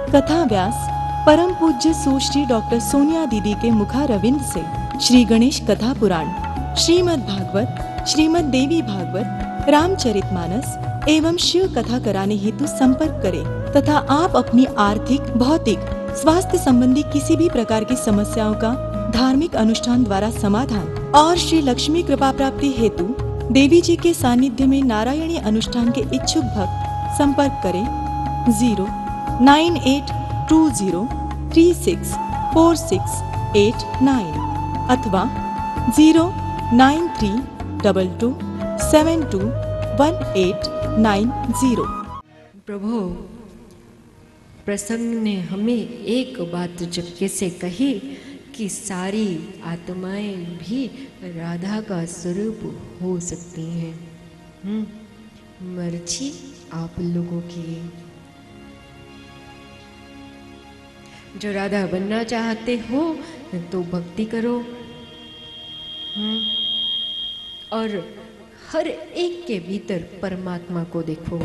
कथा व्यास परम पूज्य सुश्री डॉक्टर सोनिया दीदी के मुखारविंद से श्री गणेश कथा पुराण, श्रीमद् भागवत, श्रीमद् देवी भागवत, रामचरितमानस एवं शिव कथा कराने हेतु संपर्क करें तथा आप अपनी आर्थिक, भौतिक, स्वास्थ्य संबंधी किसी भी प्रकार की समस्याओं का धार्मिक अनुष्ठान द्वारा समाधान और श्री लक्ष्मी कृपा प्राप्ति हेतु देवी जी के सानिध्य में नारायणी अनुष्ठान के इच्छुक भक्त संपर्क करें 09820364689 अथवा 09322721890। प्रभु, प्रसंग ने हमें एक बात चुपके से कही कि सारी आत्माएं भी राधा का स्वरूप हो सकती हैं। मर्जी आप लोगों की। जो राधा बनना चाहते हो तो भक्ति करो, और हर एक के भीतर परमात्मा को देखो,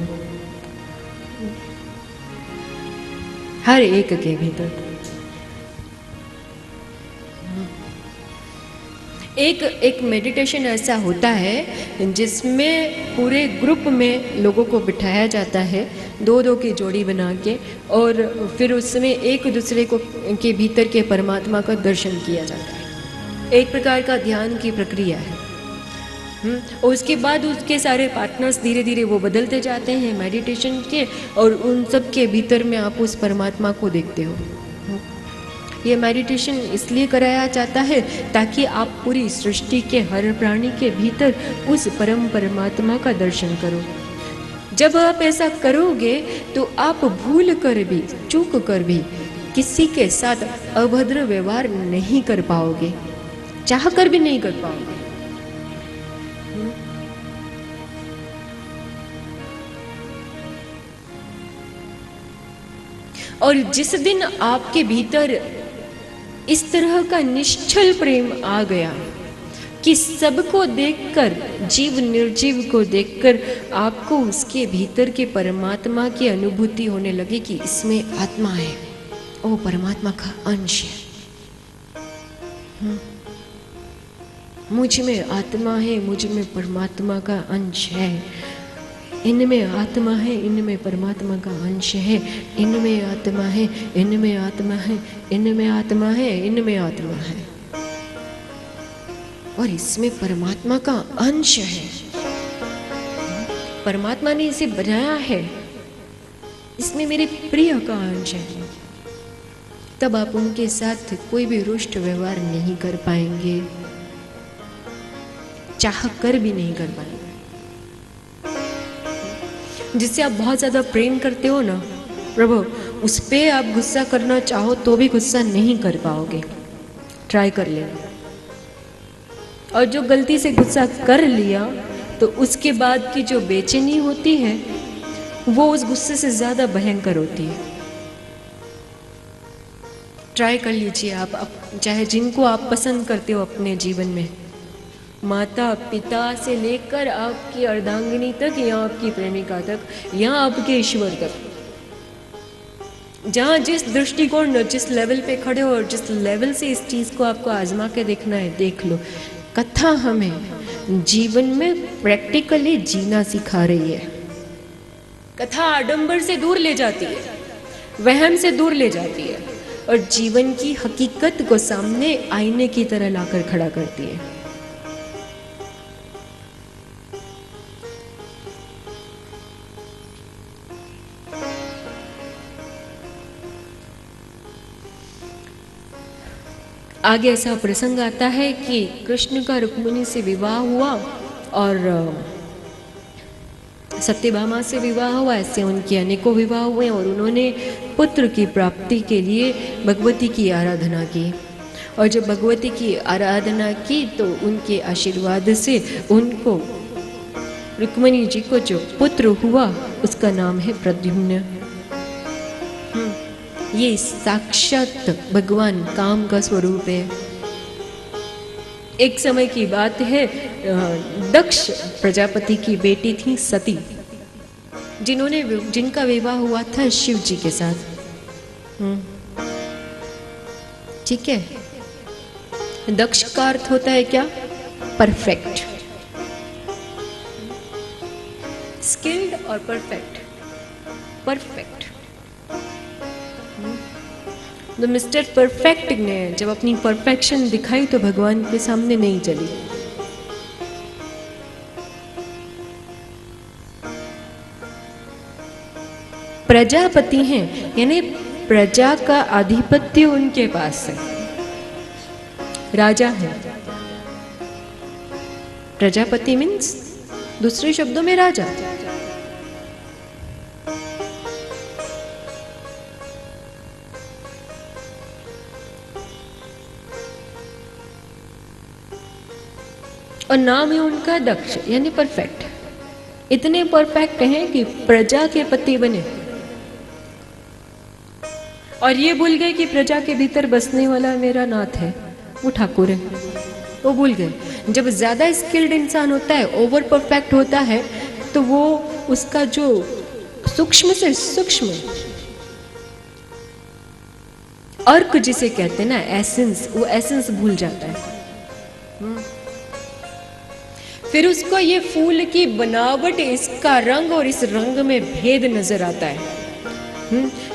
हर एक के भीतर। एक मेडिटेशन ऐसा होता है जिसमें पूरे ग्रुप में लोगों को बिठाया जाता है, दो की जोड़ी बना के, और फिर उसमें एक दूसरे को के भीतर के परमात्मा का दर्शन किया जाता है। एक प्रकार का ध्यान की प्रक्रिया है। और उसके बाद उसके सारे पार्टनर्स धीरे धीरे वो बदलते जाते हैं मेडिटेशन के, और उन सब के भीतर में आप उस परमात्मा को देखते हो। ये मेडिटेशन इसलिए कराया जाता है ताकि आप पूरी सृष्टि के हर प्राणी के भीतर उस परम परमात्मा का दर्शन करो। जब आप ऐसा करोगे तो आप भूल कर भी, चूक कर भी किसी के साथ अभद्र व्यवहार नहीं कर पाओगे, चाह कर भी नहीं कर पाओगे। और जिस दिन आपके भीतर इस तरह का निश्चल प्रेम आ गया कि सबको देखकर, जीव निर्जीव को देखकर आपको उसके भीतर के परमात्मा की अनुभूति होने लगी कि इसमें आत्मा है, वो परमात्मा का अंश है। मुझ में आत्मा है, मुझ में परमात्मा का अंश है, इनमें आत्मा है, इनमें परमात्मा का अंश है, इनमें आत्मा है, इनमें आत्मा है, इनमें आत्मा है, इनमें आत्मा है, और इसमें परमात्मा का अंश है। परमात्मा ने इसे बनाया है, इसमें मेरे प्रिय का अंश है। तब आप उनके साथ कोई भी रुष्ट व्यवहार नहीं कर पाएंगे, चाह कर भी नहीं कर पाएंगे। जिससे आप बहुत ज़्यादा प्रेम करते हो ना प्रभु, उस पर आप गुस्सा करना चाहो तो भी गुस्सा नहीं कर पाओगे। ट्राई कर लेना। और जो गलती से गुस्सा कर लिया तो उसके बाद की जो बेचैनी होती है वो उस गुस्से से ज़्यादा भयंकर होती है। ट्राई कर लीजिए आप, चाहे जिनको आप पसंद करते हो अपने जीवन में, माता पिता से लेकर आपकी अर्धांगिनी तक, या आपकी प्रेमिका तक, या आपके ईश्वर तक, जहाँ जिस दृष्टिकोण, जिस लेवल पे खड़े हो और जिस लेवल से इस चीज़ को आपको आजमा के देखना है, देख लो। कथा हमें जीवन में प्रैक्टिकली जीना सिखा रही है। कथा आडंबर से दूर ले जाती है, वहम से दूर ले जाती है, और जीवन की हकीकत को सामने आईने की तरह लाकर खड़ा करती है। आगे ऐसा प्रसंग आता है कि कृष्ण का रुक्मिणी से विवाह हुआ और सत्यभामा से विवाह हुआ। ऐसे उनके अनेकों विवाह हुए और उन्होंने पुत्र की प्राप्ति के लिए भगवती की आराधना की। और जब भगवती की आराधना की तो उनके आशीर्वाद से उनको, रुक्मिणी जी को जो पुत्र हुआ उसका नाम है प्रद्युम्न। ये साक्षात भगवान काम का स्वरूप है। एक समय की बात है, दक्ष प्रजापति की बेटी थी सती, जिनका विवाह हुआ था शिव जी के साथ। ठीक है। दक्ष का अर्थ होता है क्या? परफेक्ट, स्किल्ड और परफेक्ट। परफेक्ट तो मिस्टर परफेक्ट ने जब अपनी परफेक्शन दिखाई तो भगवान के सामने नहीं चली। प्रजापति हैं, यानी प्रजा का आधिपत्य उनके पास है, राजा है। प्रजापति मीन्स दूसरे शब्दों में राजा। और नाम है उनका दक्ष, यानी परफेक्ट। इतने परफेक्ट हैं कि प्रजा के पति बने और ये भूल गए कि प्रजा के भीतर बसने वाला मेरा नाथ है, वो ठाकुर है, वो भूल गए। जब ज्यादा स्किल्ड इंसान होता है, ओवर परफेक्ट होता है, तो वो उसका जो सूक्ष्म से सूक्ष्म अर्क जिसे कहते हैं ना, एसेंस, वो एसेंस भूल जाता है। फिर उसको ये फूल की बनावट, इसका रंग और इस रंग में भेद नजर आता है।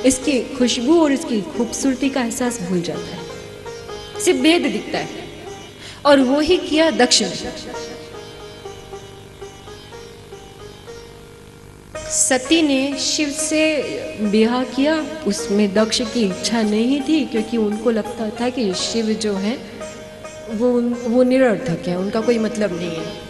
इसकी खुशबू और इसकी खूबसूरती का एहसास भूल जाता है, सिर्फ भेद दिखता है। और वो ही किया दक्ष ने। सती ने शिव से विवाह किया, उसमें दक्ष की इच्छा नहीं थी, क्योंकि उनको लगता था कि शिव जो है वो निरर्थक है, उनका कोई मतलब नहीं है।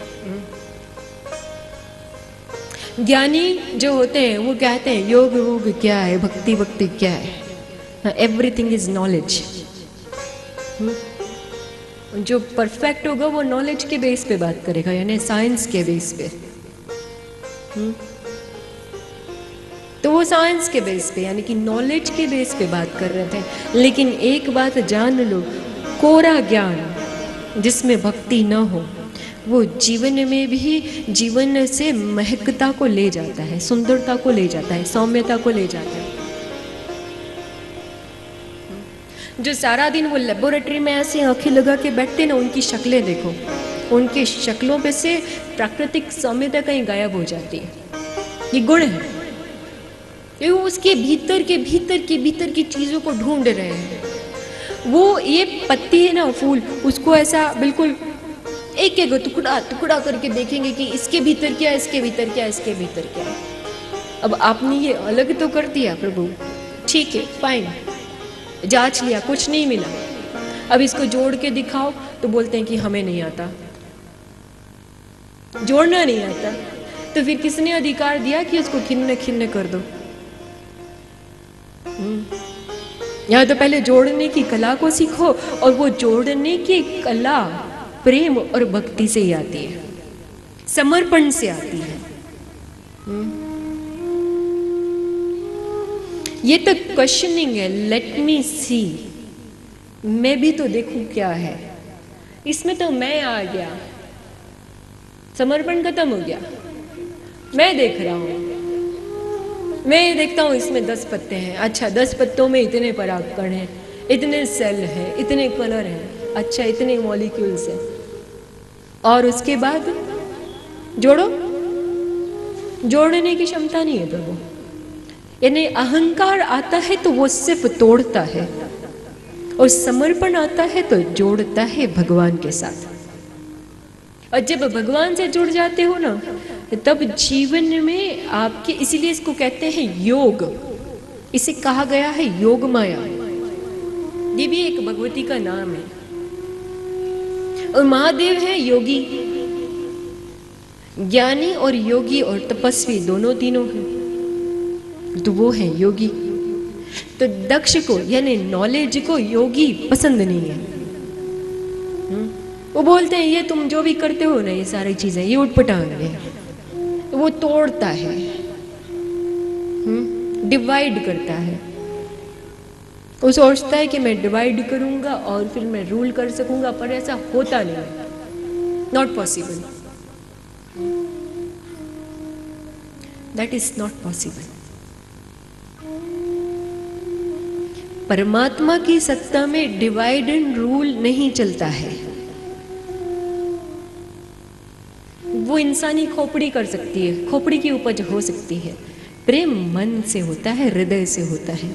ज्ञानी जो होते हैं वो कहते हैं योग वोग क्या है, भक्ति भक्ति क्या है, एवरीथिंग इज नॉलेज। जो परफेक्ट होगा वो नॉलेज के बेस पे बात करेगा, यानी साइंस के बेस पे। तो वो साइंस के बेस पे, यानी कि नॉलेज के बेस पे बात कर रहे थे। लेकिन एक बात जान लो, कोरा ज्ञान जिसमें भक्ति न हो, वो जीवन में भी जीवन से महकता को ले जाता है, सुंदरता को ले जाता है, सौम्यता को ले जाता है। जो सारा दिन वो लेबोरेटरी में ऐसे आंखें लगा के बैठते ना, उनकी शक्लें देखो, उनकी शक्लों पे से प्राकृतिक सौम्यता कहीं गायब हो जाती है। ये गुण है, ये उसके भीतर की चीजों को ढूंढ रहे हैं। वो ये पत्ती है ना, फूल, उसको ऐसा बिल्कुल एक एक टुकड़ा टुकड़ा करके देखेंगे कि इसके भीतर क्या है, इसके भीतर क्या है, इसके भीतर क्या है। अब आपने ये अलग तो कर दिया प्रभु, ठीक है, फाइन, जांच लिया, कुछ नहीं मिला। अब इसको जोड़ के दिखाओ तो बोलते हैं कि हमें नहीं आता, जोड़ना नहीं आता। तो फिर किसने अधिकार दिया कि उसको खिन्न खिन्न कर दो? यहाँ तो पहले जोड़ने की कला को सीखो, और वो जोड़ने की कला प्रेम और भक्ति से ही आती है, समर्पण से आती है। ये तो क्वेश्चनिंग है, लेट मी सी, मैं भी तो देखूं क्या है इसमें। तो मैं आ गया, समर्पण खत्म हो गया, मैं देख रहा हूं, मैं देखता हूं इसमें 10 पत्ते हैं, अच्छा 10 पत्तों में इतने परागकण हैं, इतने सेल हैं, इतने कलर हैं, अच्छा इतने मॉलिक्यूल्स हैं। और उसके बाद जोड़ो, जोड़ने की क्षमता नहीं है प्रभु। यानी अहंकार आता है तो वो सिर्फ तोड़ता है, और समर्पण आता है तो जोड़ता है भगवान के साथ। और जब भगवान से जुड़ जाते हो ना, तब जीवन में आपके, इसीलिए इसको कहते हैं योग, इसे कहा गया है योग माया। ये भी एक भगवती का नाम है। और महादेव है योगी, ज्ञानी और योगी और तपस्वी दोनों तीनों हैं, तो वो है योगी। तो दक्ष को यानी नॉलेज को योगी पसंद नहीं है। वो बोलते हैं ये तुम जो भी करते हो ना, ये सारी चीजें ये उटपटांग है। तो वो तोड़ता है, डिवाइड करता है। वो सोचता है कि मैं डिवाइड करूंगा और फिर मैं रूल कर सकूंगा, पर ऐसा होता नहीं है, not possible, that is not possible. परमात्मा की सत्ता में डिवाइड एंड रूल नहीं चलता है। वो इंसानी खोपड़ी कर सकती है, खोपड़ी की उपज हो सकती है। प्रेम मन से होता है, हृदय से होता है।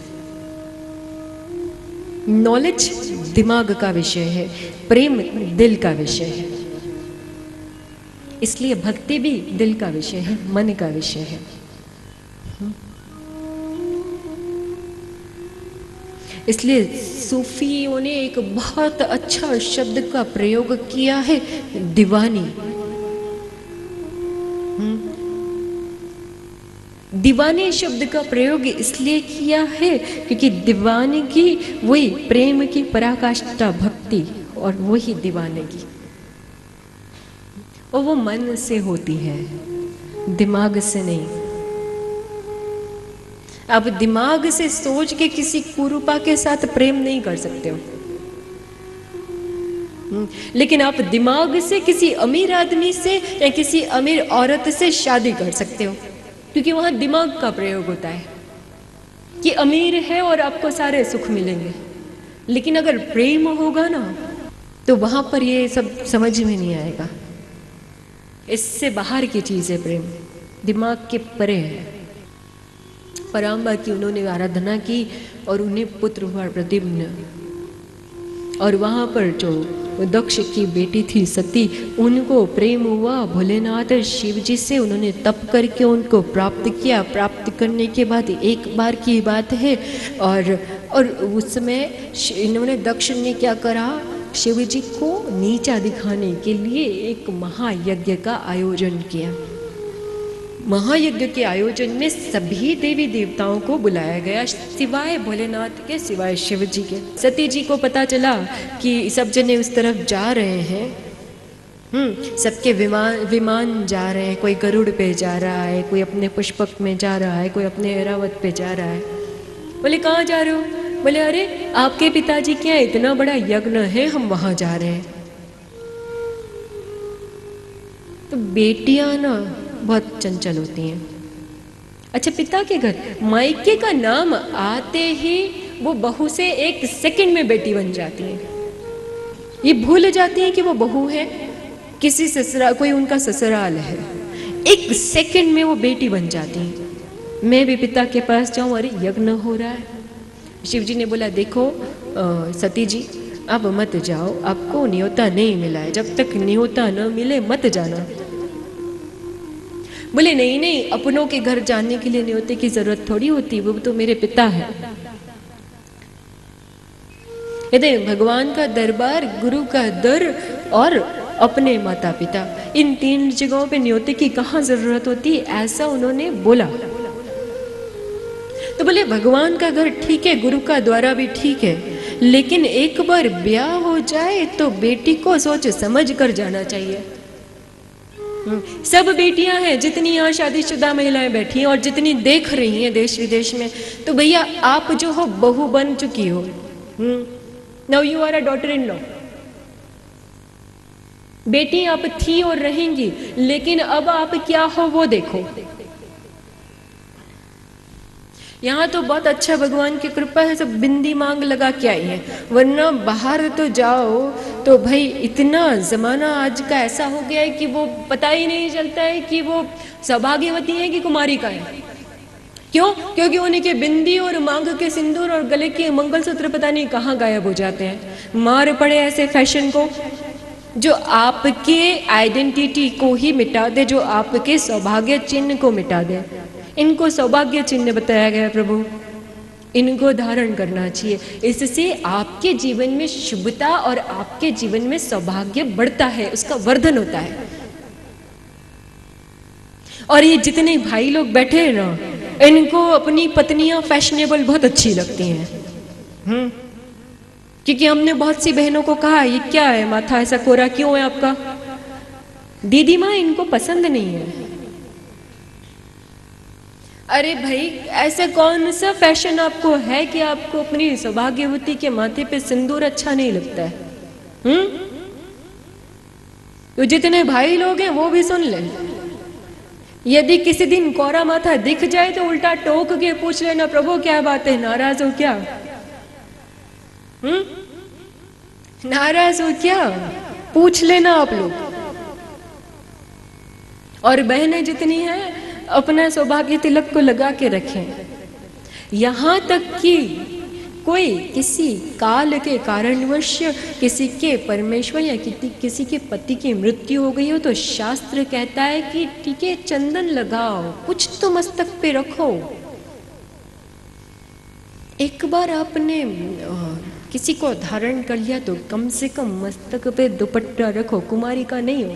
नॉलेज दिमाग का विषय है, प्रेम दिल का विषय है। इसलिए भक्ति भी दिल का विषय है, मन का विषय है। इसलिए सूफियों ने एक बहुत अच्छा शब्द का प्रयोग किया है, दीवानी। दीवाने शब्द का प्रयोग इसलिए किया है क्योंकि दीवानगी वही प्रेम की पराकाष्ठा, भक्ति, और वही दीवानगी, और वो मन से होती है, दिमाग से नहीं। आप दिमाग से सोच के किसी कुरूपा के साथ प्रेम नहीं कर सकते हो, लेकिन आप दिमाग से किसी अमीर आदमी से या किसी अमीर औरत से शादी कर सकते हो, क्योंकि वहां दिमाग का प्रयोग होता है कि अमीर है और आपको सारे सुख मिलेंगे। लेकिन अगर प्रेम होगा ना, तो वहां पर ये सब समझ में नहीं आएगा। इससे बाहर की चीज है प्रेम, दिमाग के परे है। पराम्बा की उन्होंने आराधना की और उन्हें पुत्र हुआ प्रद्युम्न, और वहां पर जो दक्ष की बेटी थी सती, उनको प्रेम हुआ भोलेनाथ शिव जी से। उन्होंने तप करके उनको प्राप्त किया। प्राप्त करने के बाद एक बार की बात है, और उसमें इन्होंने दक्ष ने क्या करा, शिव जी को नीचा दिखाने के लिए एक महायज्ञ का आयोजन किया। महायज्ञ के आयोजन में सभी देवी देवताओं को बुलाया गया, सिवाय भोलेनाथ के, सिवाय शिव जी के। सती जी को पता चला कि सब जने उस तरफ जा रहे हैं, सबके विमान जा रहे हैं, कोई गरुड़ पे जा रहा है, कोई अपने पुष्पक में जा रहा है, कोई अपने ऐरावत पे जा रहा है। बोले कहाँ जा रहे हो? बोले अरे आपके पिताजी के यहाँ इतना बड़ा यज्ञ है, हम वहां जा रहे हैं। तो बेटियां ना बहुत चंचल होती हैं। अच्छा, पिता के घर मायके का नाम आते ही वो बहू से एक सेकंड में बेटी बन जाती हैं। ये भूल जाती हैं कि वो बहू है, किसी ससुराल, कोई उनका ससुराल है। एक सेकंड में वो बेटी बन जाती हैं। मैं भी पिता के पास जाऊं, अरे यज्ञ हो रहा है। शिव जी ने बोला देखो सती जी, अब मत जाओ, आपको न्योता नहीं मिला है, जब तक न्योता न मिले मत जाना। बोले नहीं नहीं, अपनों के घर जाने के लिए न्योते की जरूरत थोड़ी होती, वो तो मेरे पिता है। कहते भगवान का दरबार, गुरु का दर और अपने माता पिता, इन तीन जगहों पे न्योते की कहाँ जरूरत होती, ऐसा उन्होंने बोला। तो बोले भगवान का घर ठीक है, गुरु का द्वारा भी ठीक है, लेकिन एक बार ब्याह हो जाए तो बेटी को सोच समझ कर जाना चाहिए। सब बेटियां हैं जितनी यहाँ शादीशुदा महिलाएं बैठी हैं और जितनी देख रही हैं देश विदेश में, तो भैया आप जो हो बहू बन चुकी हो। Now you are a daughter in law. बेटी आप थी और रहेंगी, लेकिन अब आप क्या हो वो देखो। यहाँ तो बहुत अच्छा भगवान की कृपा है, सब बिंदी मांग लगा के आई है, वरना बाहर तो जाओ तो भाई इतना जमाना आज का ऐसा हो गया है कि वो पता ही नहीं चलता है कि वो सौभाग्यवती है कि कुमारी का है। क्यों? क्योंकि उन्हीं के बिंदी और मांग के सिंदूर और गले के मंगलसूत्र पता नहीं कहाँ गायब हो जाते हैं। मार पड़े ऐसे फैशन को जो आपके आइडेंटिटी को ही मिटा दे, जो आपके सौभाग्य चिन्ह को मिटा दे। इनको सौभाग्य चिन्ह बताया गया प्रभु, इनको धारण करना चाहिए। इससे आपके जीवन में शुभता और आपके जीवन में सौभाग्य बढ़ता है, उसका वर्धन होता है। और ये जितने भाई लोग बैठे हैं ना, इनको अपनी पत्नियां फैशनेबल बहुत अच्छी लगती हैं। क्योंकि हमने बहुत सी बहनों को कहा ये क्या है, माथा ऐसा कोरा क्यों है आपका? दीदी माँ इनको पसंद नहीं है। अरे भाई ऐसा कौन सा फैशन आपको है कि आपको अपनी सौभाग्यवती के माथे पे सिंदूर अच्छा नहीं लगता है? तो जितने भाई लोग हैं वो भी सुन ले, यदि किसी दिन कोरा माथा दिख जाए तो उल्टा टोक के पूछ लेना, प्रभु क्या बात है, नाराज हो क्या? नाराज हो क्या? पूछ लेना आप लोग। और बहनें जितनी हैं अपना सौभाग्य तिलक को लगा के रखें। यहां तक कि कोई किसी काल के कारणवश किसी के परमेश्वर या किसी के पति की मृत्यु हो गई हो तो शास्त्र कहता है कि ठीक है, चंदन लगाओ, कुछ तो मस्तक पे रखो। एक बार आपने किसी को धारण कर लिया तो कम से कम मस्तक पे दुपट्टा रखो। कुमारी का नहीं हो,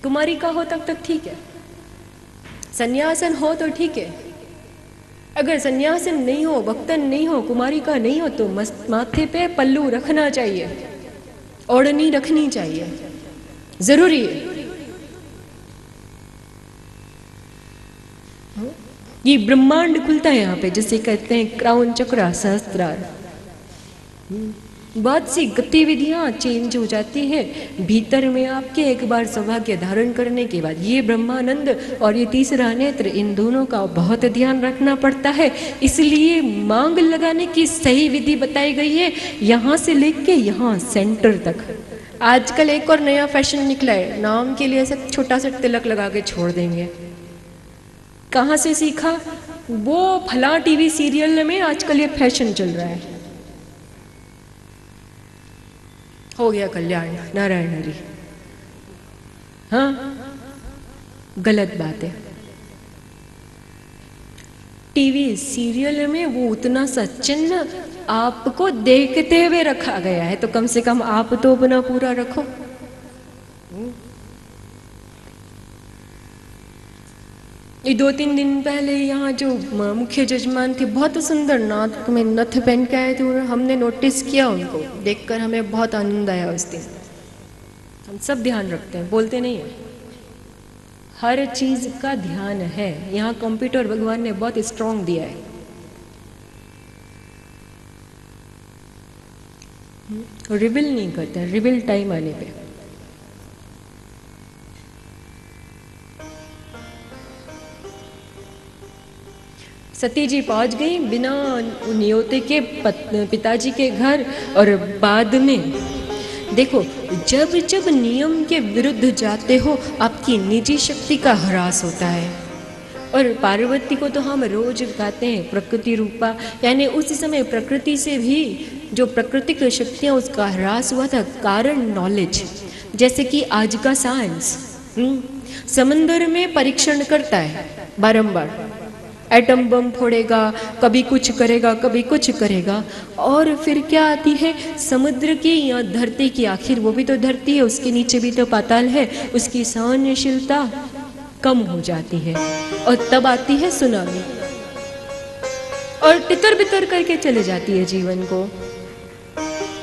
कुमारी का हो तब तक ठीक है, सन्यासन हो तो ठीक है। अगर सन्यासन नहीं हो, भक्तन नहीं हो, कुमारी का नहीं हो तो माथे पे पल्लू रखना चाहिए, ओढ़नी रखनी चाहिए, जरूरी है। ये ब्रह्मांड खुलता है यहाँ पे, जिसे कहते हैं क्राउन चक्र सहस्त्रार। बहुत सी गतिविधियां चेंज हो जाती है भीतर में आपके एक बार सौभाग्य धारण करने के बाद। ये ब्रह्मानंद और ये तीसरा नेत्र, इन दोनों का बहुत ध्यान रखना पड़ता है। इसलिए मांग लगाने की सही विधि बताई गई है, यहाँ से लेके यहाँ सेंटर तक। आजकल एक और नया फैशन निकला है, नाम के लिए ऐसा छोटा सा तिलक लगा के छोड़ देंगे। कहाँ से सीखा? वो फला टीवी सीरियल में आजकल ये फैशन चल रहा है। हो गया कल्याण, नारायण हरि। हाँ, गलत बात है। टीवी सीरियल में वो उतना सा चिन्ह आपको देखते हुए रखा गया है, तो कम से कम आप तो अपना पूरा रखो। ये 2-3 दिन पहले यहाँ जो मुख्य जजमान थे, बहुत सुंदर नाक में नथ पहन के आए थे। हमने नोटिस किया उनको, देखकर हमें बहुत आनंद आया उस दिन। हम सब ध्यान रखते हैं, बोलते नहीं है, हर चीज का ध्यान है। यहाँ कंप्यूटर भगवान ने बहुत स्ट्रांग दिया है। रिवील नहीं करते, रिवील टाइम आने पे। सती जी पहुंच गई बिना न्योते के पिताजी के घर। और बाद में देखो, जब जब नियम के विरुद्ध जाते हो आपकी निजी शक्ति का ह्रास होता है। और पार्वती को तो हम रोज गाते हैं प्रकृति रूपा, यानी उस समय प्रकृति से भी जो प्राकृतिक शक्तियाँ उसका ह्रास हुआ था। कारण नॉलेज, जैसे कि आज का साइंस समंदर में परीक्षण करता है बारंबार, एटम बम फोड़ेगा, कभी कुछ करेगा, कभी कुछ करेगा। और फिर क्या आती है समुद्र की या धरती की, आखिर वो भी तो धरती है, उसके नीचे भी तो पाताल है, उसकी सहनशीलता कम हो जाती है और तब आती है सुनामी और तितर बितर करके चले जाती है जीवन को।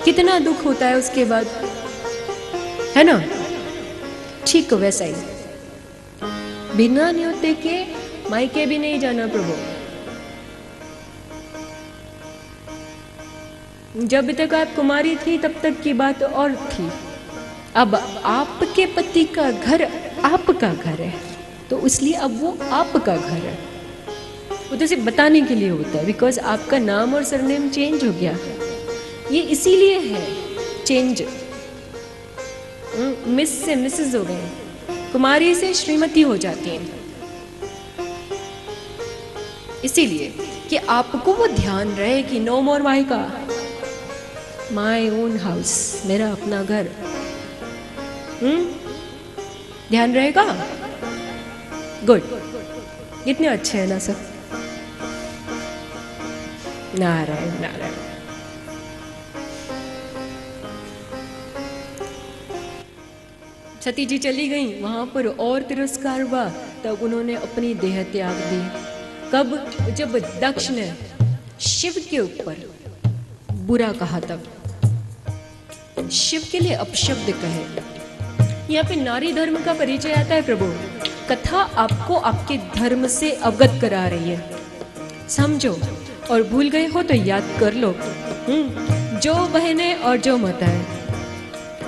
कितना दुख होता है उसके बाद, है ना? ठीक वैसा ही बिना न्योते के मायके भी नहीं जाना प्रभु। जब तक आप कुमारी थी तब तक की बात और थी। अब आपके पति का घर आपका घर है, तो इसलिए अब वो आपका घर है। वो तो सिर्फ बताने के लिए होता है, बिकॉज आपका नाम और सरनेम चेंज हो गया। ये इसीलिए है चेंज। मिस से मिसेस हो गए, कुमारी से श्रीमती हो जाती है। इसीलिए कि आपको वो ध्यान रहे कि नो मोर मायका, माई ओन हाउस, मेरा अपना घर। ध्यान रहेगा? गुड, कितने अच्छे हैं ना सब। नारायण नारायण। सती जी चली गई, वहां पर और तिरस्कार हुआ, तब उन्होंने अपनी देह त्याग दी। कब? जब दक्ष ने शिव के ऊपर बुरा कहा, तब शिव के लिए अपशब्द कहे। यहाँ पे नारी धर्म का परिचय आता है प्रभु। कथा आपको आपके धर्म से अवगत करा रही है, समझो। और भूल गए हो तो याद कर लो। जो बहनें और जो माताएं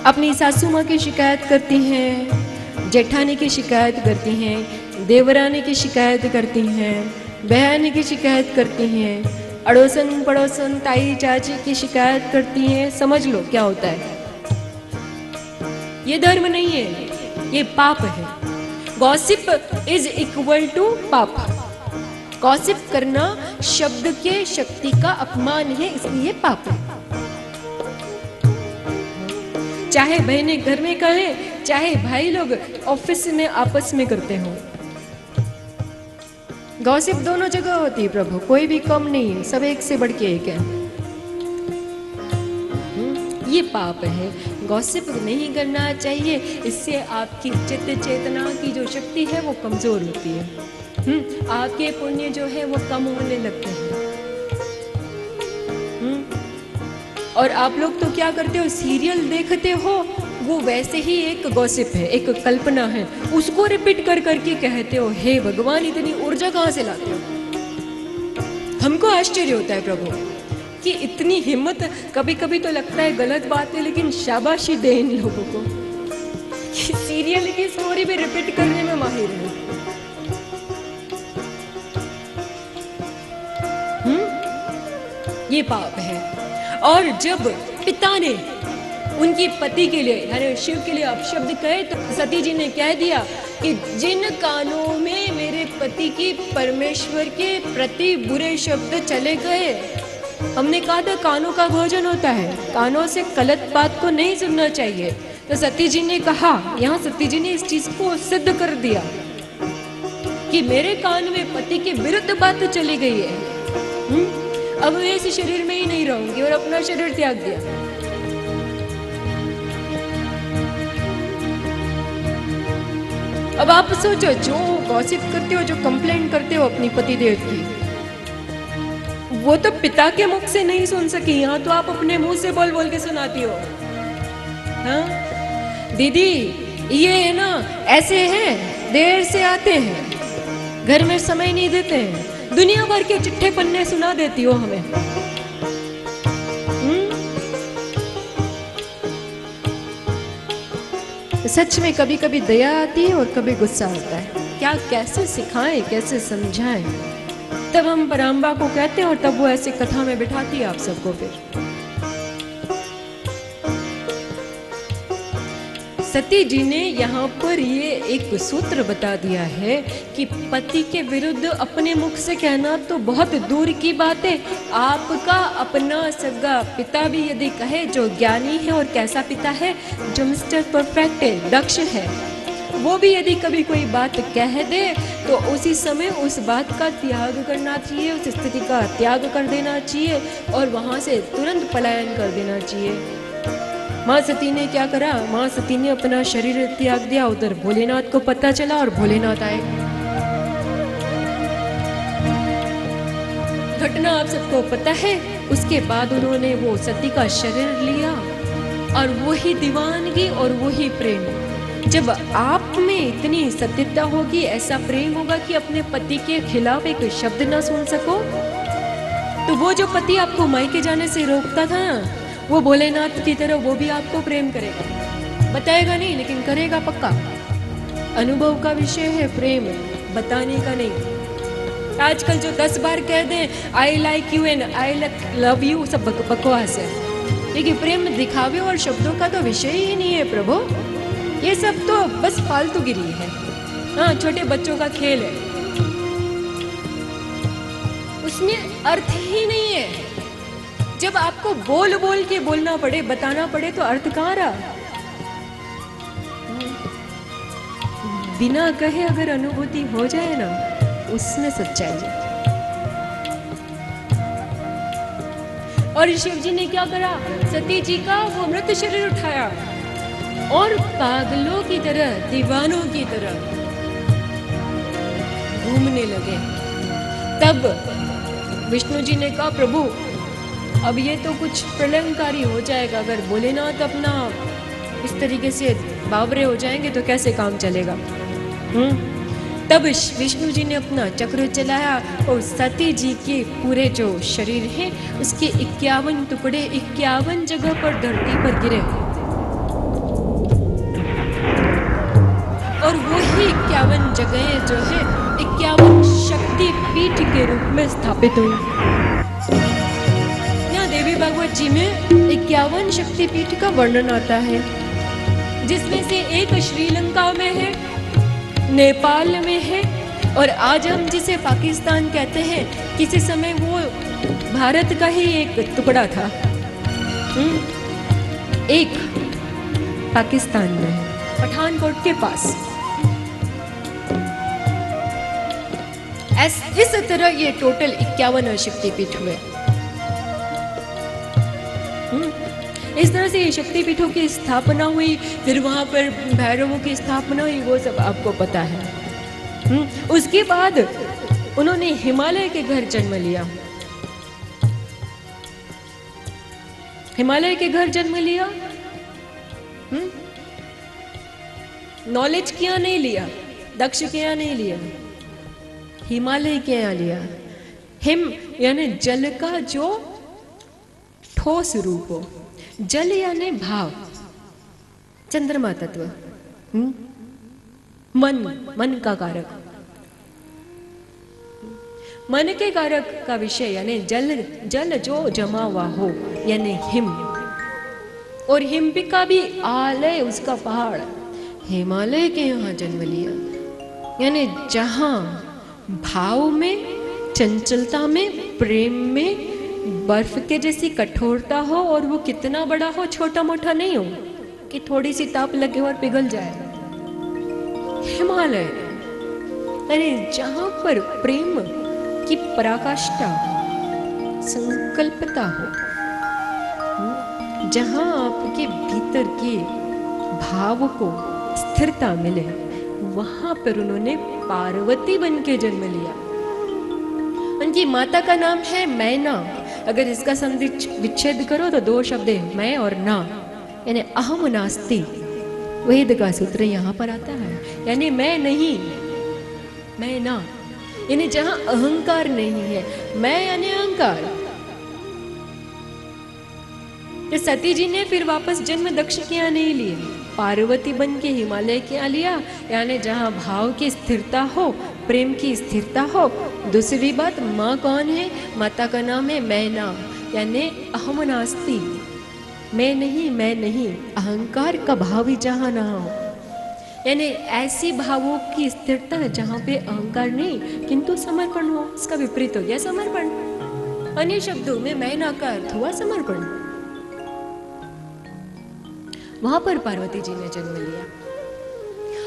अपनी सासू माँ की शिकायत करती हैं, जेठानी की शिकायत करती हैं, देवरानी की शिकायत करती हैं, बहन की शिकायत करती हैं, अड़ोसन पड़ोसन ताई चाची की शिकायत करती हैं, समझ लो क्या होता है। ये धर्म नहीं है, ये पाप है। गॉसिप इज इक्वल टू पाप। गॉसिप करना शब्द के शक्ति का अपमान है, इसलिए पाप है। चाहे बहनें घर में कहें, चाहे भाई लोग ऑफिस में आपस में करते हो, गॉसिप दोनों जगह होती है प्रभु, कोई भी कम नहीं है, सब एक से बढ़ के एक है। ये पाप है, गॉसिप नहीं करना चाहिए। इससे आपकी चित्त चेतना की जो शक्ति है वो कमजोर होती है। आपके पुण्य जो है वो कम होने लगते हैं। और आप लोग तो क्या करते हो, सीरियल देखते हो, वो वैसे ही एक गॉसिप है, एक कल्पना है, उसको रिपीट कर करके कहते हो। हे भगवान, इतनी ऊर्जा कहाँ से लाते हो? हमको आश्चर्य होता है प्रभु कि इतनी हिम्मत। कभी कभी तो लगता है गलत बात है, लेकिन शाबाशी दे इन लोगों को कि सीरियल की स्टोरी भी रिपीट करने में माहिर है। ये पाप है। और जब पिता ने उनकी पति के लिए यानी शिव के लिए अपशब्द कहे, तो सती जी ने कह दिया कि जिन कानों में मेरे पति की परमेश्वर के प्रति बुरे शब्द चले गए। हमने कहा था कानों का भोजन होता है, कानों से गलत बात को नहीं सुनना चाहिए। तो सती जी ने कहा, यहाँ सती जी ने इस चीज को सिद्ध कर दिया कि मेरे कान में पति के विरुद्ध बात चली गई है। अब मैं इस शरीर में ही नहीं रहूंगी, और अपना शरीर त्याग दिया। अब आप सोचो, जो गॉसिप करते हो, जो कंप्लेंट करते हो अपनी पति देव की, वो तो पिता के मुख से नहीं सुन सकी, यहाँ तो आप अपने मुंह से बोल बोल के सुनाती हो। हाँ दीदी, ये है ना, ऐसे हैं, देर से आते हैं, घर में समय नहीं देते हैं, दुनिया भर के चिट्ठे पन्ने सुना देती हो हमें। सच में कभी कभी दया आती है और कभी गुस्सा आता है। क्या कैसे सिखाएं, कैसे समझाएं? तब हम पराम्बा को कहते हैं और तब वो ऐसे कथा में बिठाती है आप सबको। फिर सती जी ने यहाँ पर ये एक सूत्र बता दिया है कि पति के विरुद्ध अपने मुख से कहना तो बहुत दूर की बात है, आपका अपना सगा पिता भी यदि कहे, जो ज्ञानी है, और कैसा पिता है, जो मिस्टर परफेक्ट है, दक्ष है, वो भी यदि कभी कोई बात कह दे तो उसी समय उस बात का त्याग करना चाहिए, उस स्थिति का त्याग कर देना चाहिए और वहां से तुरंत पलायन कर देना चाहिए। माँ सती ने क्या करा? माँ सती ने अपना शरीर त्याग दिया। उधर भोलेनाथ को पता चला और भोलेनाथ आए। घटना आप सबको पता है। उसके बाद उन्होंने वो सती का शरीर लिया और वही दीवानगी और वही प्रेम। जब आप में इतनी सत्यता होगी, ऐसा प्रेम होगा कि अपने पति के खिलाफ एक शब्द ना सुन सको, तो वो जो पति आपको मायके जाने से रोकता था ना, वो भोलेनाथ की तरह वो भी आपको प्रेम करेगा। बताएगा नहीं, लेकिन करेगा पक्का। अनुभव का विषय है प्रेम, बताने का नहीं। आजकल जो 10 बार कह दें I like you and I love you, सब बकवास है। लेकिन प्रेम दिखावे और शब्दों का तो विषय ही नहीं है प्रभु। ये सब तो बस फालतूगिरी है। हाँ, छोटे बच्चों का खेल है, उसमें अर्थ ही नहीं है। जब आपको बोल बोल के बोलना पड़े, बताना पड़े, तो अर्थ कहाँ रहा? बिना कहे अगर अनुभूति हो जाए ना, उसमें सच्चाई है। और शिव जी ने क्या करा? सती जी का वो मृत शरीर उठाया और पागलों की तरह, दीवानों की तरह घूमने लगे। तब विष्णु जी ने कहा, प्रभु अब ये तो कुछ प्रलयंकारी हो जाएगा। अगर भोलेनाथ अपना इस तरीके से बावरे हो जाएंगे तो कैसे काम चलेगा। तब विष्णु जी ने अपना चक्र चलाया और सती जी के पूरे जो शरीर है उसके 51 टुकड़े 51 जगह पर धरती पर गिरे और वही 51 जगहें जो है 51 शक्ति पीठ के रूप में स्थापित हुई। भागवत जी में 51 शक्तिपीठ का वर्णन आता है, जिसमें से एक श्रीलंका में है, नेपाल में है, और आज हम जिसे पाकिस्तान कहते हैं, किसी समय वो भारत का ही एक टुकड़ा था। एक पाकिस्तान में है, पठानकोट के पास। इस तरह ये टोटल 51 शक्तिपीठ हुए। इस तरह से ये शक्तिपीठों की स्थापना हुई, फिर वहां पर भैरवों की स्थापना हुई, वो सब आपको पता है। उसके बाद उन्होंने हिमालय के घर जन्म लिया। हिमालय के घर जन्म लिया, नॉलेज के यहाँ नहीं लिया, दक्ष के यहाँ नहीं लिया, हिमालय के यहाँ लिया। हिम यानी जल का जो ठोस रूप हो, जल यानी भाव, चंद्रमा तत्व, मन का कारक, मन के कारक का विषय यानी जल जो जमा हुआ हो, यानी हिम। और हिमपिका भी आलय, उसका पहाड़, हिमालय के यहाँ जन्म लिया। यानी जहां भाव में, चंचलता में, प्रेम में बर्फ के जैसी कठोरता हो, और वो कितना बड़ा हो, छोटा मोटा नहीं हो कि थोड़ी सी ताप लगे और पिघल जाए। हिमालय यानी जहां पर प्रेम की पराकाष्ठा, संकल्पता हो, जहां आपके भीतर के भाव को स्थिरता मिले, वहां पर उन्होंने पार्वती बन के जन्म लिया। उनकी माता का नाम है मैना। अगर इसका संधि विच्छेद करो तो दो शब्द है, मैं और ना, यानी अहम नास्ति। वेद का सूत्र यहाँ पर आता है, यानी मैं नहीं, मैं ना, यानी जहां अहंकार नहीं है, मैं यानी अहंकार। तो सती जी ने फिर वापस जन्म दक्ष के यहाँ नहीं लिए, पार्वती बन के हिमालय के यहाँ लिया, यानी जहाँ भाव की स्थिरता हो, प्रेम की स्थिरता हो। दूसरी बात, माँ कौन है? माता का नाम है मैना, यानी अहम नास्ति, मैं नहीं, अहंकार का भाव ही जहाँ ना हो, यानी ऐसी भावों की स्थिरता जहाँ पे अहंकार नहीं किंतु समर्पण हो। इसका विपरीत हो गया समर्पण। अन्य शब्दों में मैना का अर्थ हुआ समर्पण। वहां पर पार्वती जी ने जन्म लिया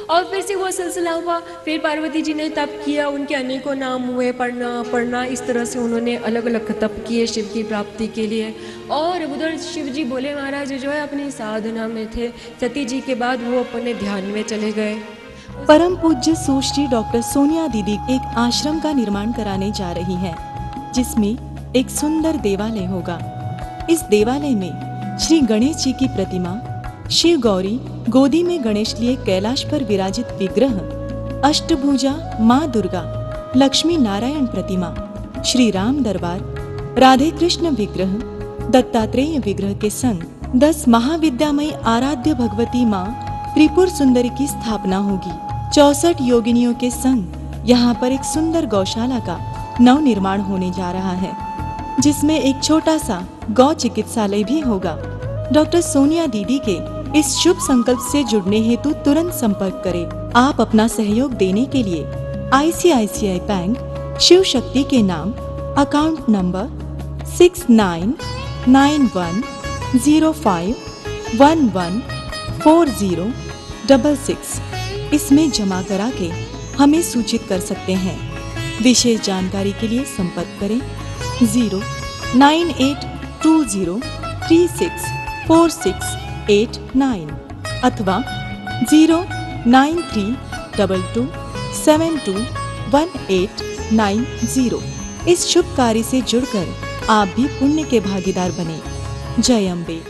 और फिर से वो सिलसिला हुआ। फिर पार्वती जी ने तप किया, उनके अनेकों नाम हुए, पढ़ना, इस तरह से उन्होंने अलग अलग तप किए शिव की प्राप्ति के लिए। और उधर शिव जी भोले महाराज जो है अपनी साधना में थे। सती जी के बाद वो अपने ध्यान में चले गए। परम पूज्य सुश्री डॉक्टर सोनिया दीदी एक आश्रम का निर्माण कराने जा रही हैं, जिसमें एक सुंदर देवालय होगा। इस देवालय में श्री गणेश जी की प्रतिमा, शिव गौरी, गोदी में गणेश लिए कैलाश पर विराजित विग्रह, अष्टभुजा माँ दुर्गा, लक्ष्मी नारायण प्रतिमा, श्री राम दरबार, राधे कृष्ण विग्रह, दत्तात्रेय विग्रह के संग 10 महाविद्यामयी आराध्य भगवती माँ त्रिपुर सुंदरी की स्थापना होगी। 64 योगिनियों के संग यहाँ पर एक सुंदर गौशाला का नव निर्माण होने जा रहा है, जिसमें एक छोटा सा गौ चिकित्सालय भी होगा। डॉक्टर सोनिया दीदी के इस शुभ संकल्प से जुड़ने हेतु तुरंत संपर्क करें। आप अपना सहयोग देने के लिए ICICI बैंक शिव शक्ति के नाम अकाउंट नंबर 699105114066 इसमें जमा करा के हमें सूचित कर सकते हैं। विशेष जानकारी के लिए संपर्क करें 09820364689 अथवा 09322721890। इस शुभ कार्य से जुड़कर आप भी पुण्य के भागीदार बने। जय अम्बे।